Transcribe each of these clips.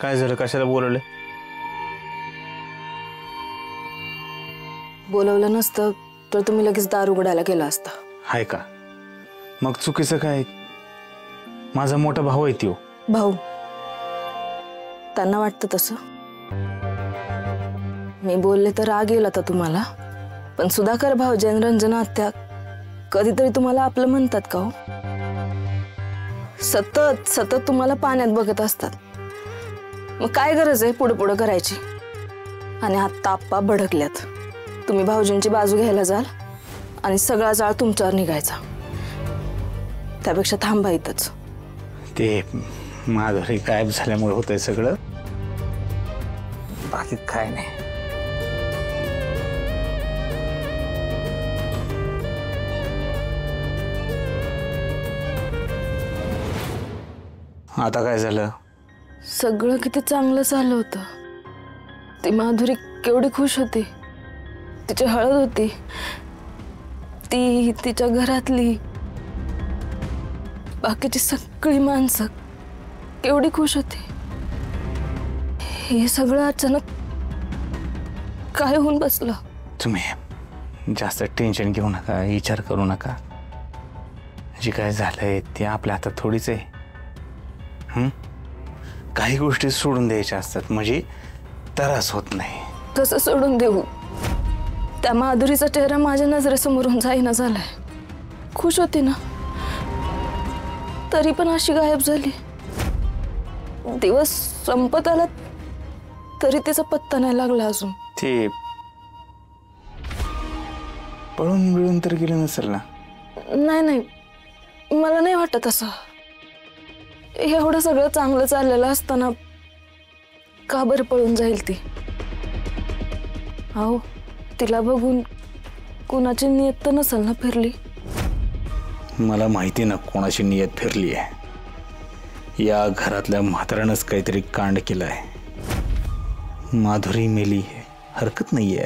काय झालं? कशाला बोलवले? बोलवलं नसतं तर तुम्ही लगेच दार उघडायला गेला असता. हाय का? मग चुकीचं काय? माझा मोठा भाऊ आहे त्यो. भाऊ? त्यांना वाटतं तसं? मी बोलले तर राग येईल आता तुम्हाला, पण सुधाकर भाऊ रंजना आत्या कधीतरी तुम्हाला आपलं म्हणतात का हो? सतत सतत तुम्हाला पाण्यात बघत असतात. मग काय गरज आहे पुढे पुढे करायची? आणि आत्ता आप्पा भडकल्यात. तुम्ही भाऊजींची बाजू घ्यायला जाल आणि सगळा जाळ तुमच्यावर निघायचा. त्यापेक्षा थांबा इथंच. ते माधुरी गायब झाल्यामुळे होतंय सगळं, बाकी काय नाही. आता काय झालं? सगळं किती चांगलं चाललं होतं. ती माधुरी केवढी खुश होती. तिची हळद होती, ती तिच्या घरातली बाकीची सगळी माणसं केवढी खुश होती. हे सगळं अचानक काय होऊन बसलं? तुम्ही जास्त टेन्शन घेऊ नका, विचार करू नका. जे काय झालंय ते आपल्या हातात थोडीच आहे. काही गोष्टी सोडून द्यायच्या असतात म्हणजे त्रास होत नाही. कसं सोडून देऊ? त्या माधुरीचा चेहरा माझ्या नजरेसमोरून जाईना झालाय. खुश होती ना, तरी पण अशी गायब झाली. दिवस संपत आला तरी तिचा पत्ता नाही लागला अजून. ते पळून बिळून तर गेलं नसेल ना? नाही नाही, मला नाही वाटत असं. एवढं सगळं चांगलं चाललेलं असताना का बरं पळून जाईल ती? अहो, तिला बघून कोणाची नियत तर नसेल ना फिरली? मला माहिती ना कोणाची नियत फिरली आहे. या घरातल्या म्हाताऱ्यानंच काहीतरी कांड केलाय. माधुरी मेली आहे, हरकत नाहीये,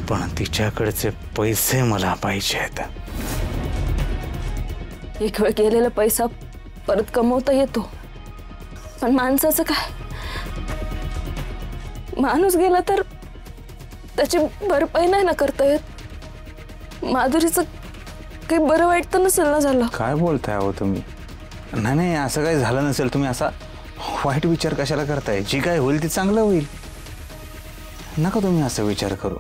पण तिच्याकडचे पैसे मला पाहिजे आहेत. एक वेळ गेलेला पैसा परत कमवता येतो, पण माणसाचं काय? माणूस गेला तर त्याची भरपाई नाही ना करता येत. माधुरीचं काही बरं वाईट तर नसेल ना झालं? काय बोलताय हो तुम्ही? नाही नाही, असं काही झालं नसेल. तुम्ही असा वाईट विचार कशाला करताय? जी काय होईल ते चांगलं होईल. नका तुम्ही असं विचार करू.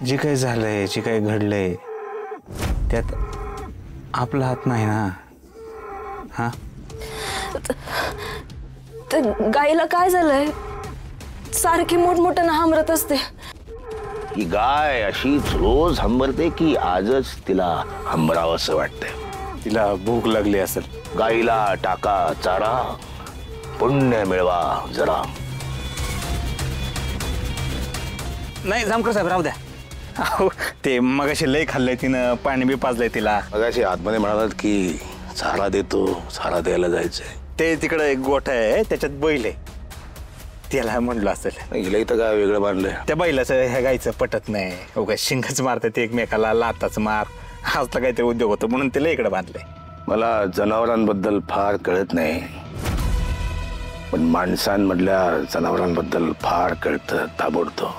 जे काही झालंय, जे काही घडलंय त्यात आपला हात नाही ना. हा, तर गाईला काय झालंय? सारखी मोठमोठ्यानं हामरत असते. ही गाय अशीच रोज हंबरते की आजच तिला हंबरावं असं वाटतंय? तिला भूक लागली असेल. गाईला टाका चारा, पुण्य मिळवा जरा. नाही जामकर साहेब, राहू द्या. अहो, ते मगाशी लय खाल्लंय तिनं, पाणी बी पाजलंय तिला. मगाशी आतमध्ये म्हणालात की चारा देतो, चारा द्यायला जायचंय. ते तिकडं एक गोठा आहे, त्याच्यात बैल आहे, त्याला म्हणलं असेल. हिला इथं काय वेगळं बांधलंय? त्या बैलाचं ह्या गायचं पटत नाही. उगा शिंगच मारतात एकमेकाला, लाताच मार, हाचला काहीतरी उद्योग होतो म्हणून तिला इकडे बांधलंय. मला जनावरांबद्दल फार कळत नाही, पण माणसांमधल्या जनावरांबद्दल फार कळतं ताबडतोब.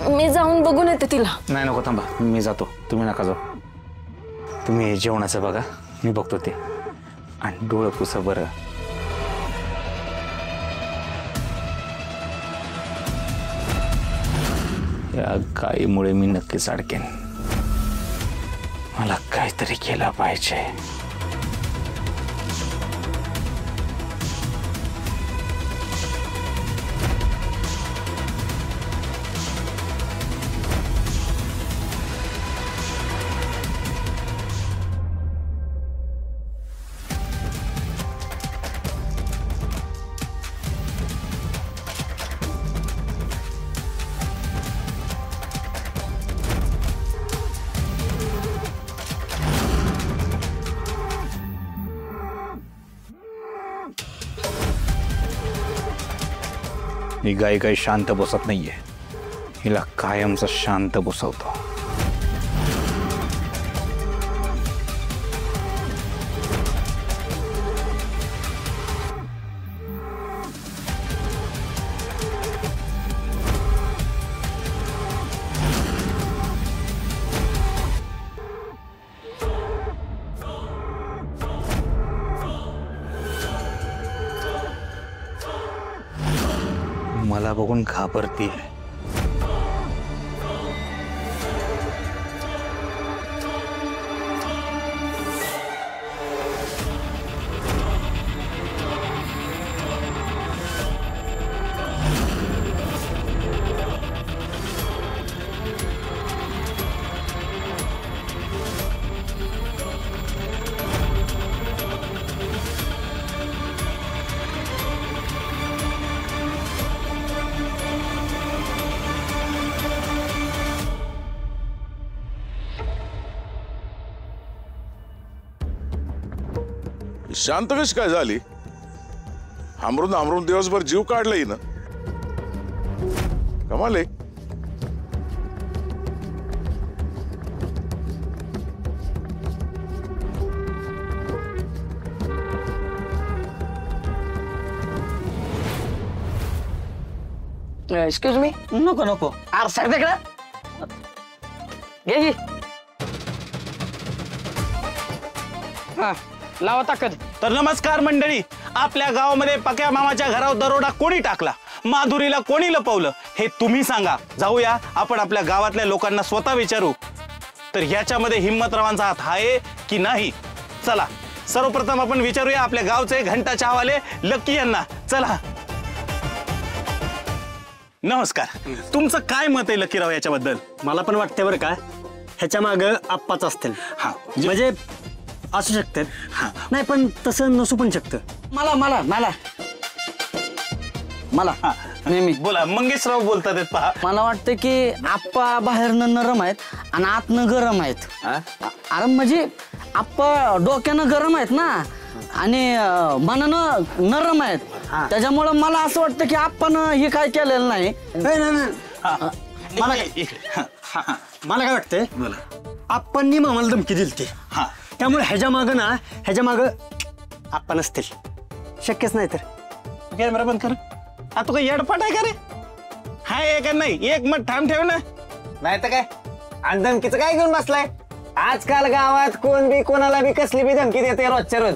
मी जाऊन बघून येते तिला. नाही नको, थांबा, मी जातो. तुम्ही नका जाऊ. तुम्ही जेवणाचं बघा, मी बघतो ते. आणि डोळं पुसा बरं. या गाईमुळे मी नक्कीच अडकेन. मला काहीतरी केलं पाहिजे. ही गाय काही शांत बसत नाहीये. हिला कायमचा शांत बसवतो. मला बघून घाबरतीये. शांत कशी काय झाली? हमरून हमरून दिवसभर जीव काढला ना. कमाल आहे. Excuse me. नको नको. आर साहेब तिकडं घे घे. हा लावा ताकद. तर नमस्कार मंडळी. आपल्या गावामध्ये पक्या मामाच्या घरावर दरोडा कोणी टाकला, माधुरीला कोणी लपवलं हे तुम्ही सांगा. जाऊया आपण आपल्या गावातल्या लोकांना स्वतः विचारू. तर ह्याच्यामध्ये हिम्मतरावांचा हात आहे की नाही? चला सर्वप्रथम आपण विचारूया आपल्या गावचे घंटा चहावाले लक्की यांना. चला. नमस्कार. तुमचं काय मत आहे लकीराव याच्याबद्दल? मला पण वाटतंय बरं का, ह्याच्या मागं आप्पाच असतील. हा म्हणजे असू शकतात. नाही पण तसं नसू पण शकतं. मला मला मला मला नेहमी बोला. मंगेशराव बोलतात आहेत पहा. मला वाटतं की आप्पा बाहेरनं नरम आहेत आणि आतनं गरम आहेत. अरे म्हणजे आप्पा डोक्यानं गरम आहेत ना आणि मनानं नरम आहेत. त्याच्यामुळं मला असं वाटतं की आप्पानं हे काय केलेलं नाही. मला काय वाटतंय, आप्पांनी मामाला धमकी दिली ती. त्यामुळे ह्याच्या मागं आप्पा नसतील. शक्यच नाही. तर कॅमेरा बंद कर. तू काय येडपाट आहे का रे? हाय का नाही एक मत ठाम ठेव ना. नाही तर काय. आणि धमकीचं काय घेऊन बसलाय? आजकाल गावात कोण बी कोणाला बी कसली बी धमकी देते रोजच्या रोज.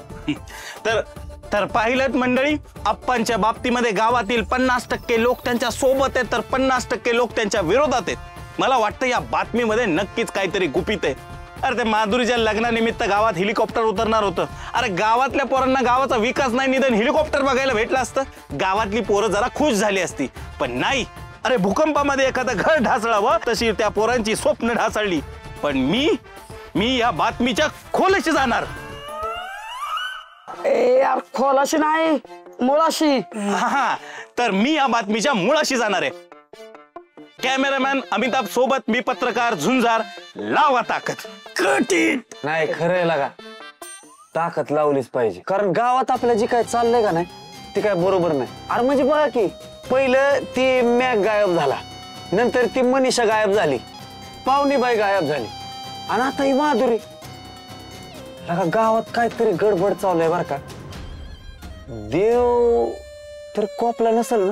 तर पाहिलं मंडळी, आप्पांच्या बाबतीमध्ये गावातील 50% लोक त्यांच्या सोबत आहेत तर 50% लोक त्यांच्या विरोधात आहेत. मला वाटतं या बातमीमध्ये नक्कीच काहीतरी गुपित आहे. अरे ते माधुरीच्या लग्नानिमित्त गावात हेलिकॉप्टर उतरणार होतं. अरे गावातल्या पोरांना गावाचा विकास नाही, निदान हेलिकॉप्टर बघायला भेटलं असतं. गावातली पोरं जरा खुश झाली असती. पण नाही. अरे भूकंपामध्ये एखादं घर ढासळावं तशी त्या पोरांची स्वप्न ढासळली. पण मी या बातमीच्या खोलाशी जाणार. यार खोलाशी नाही मुळाशी. तर मी या बातमीच्या मुळाशी जाणार आहे. कॅमेरामॅन अमिताभ सोबत मी पत्रकार झुंजार. लावा ताकद. नाही खरंय लागा, ताकद लावलीच पाहिजे. कारण गावात आपल्या जी काय चाललंय का नाही ते काय बरोबर नाही. अरे म्हणजे बघा की पहिलं ती मॅग गायब झाला, नंतर ती मनीषा गायब झाली, पावनीबाई गायब झाली आणि आता ही माधुरी. लगा गावात काहीतरी गडबड चालू आहे बरं का. देव तर कोपला नसेल ना.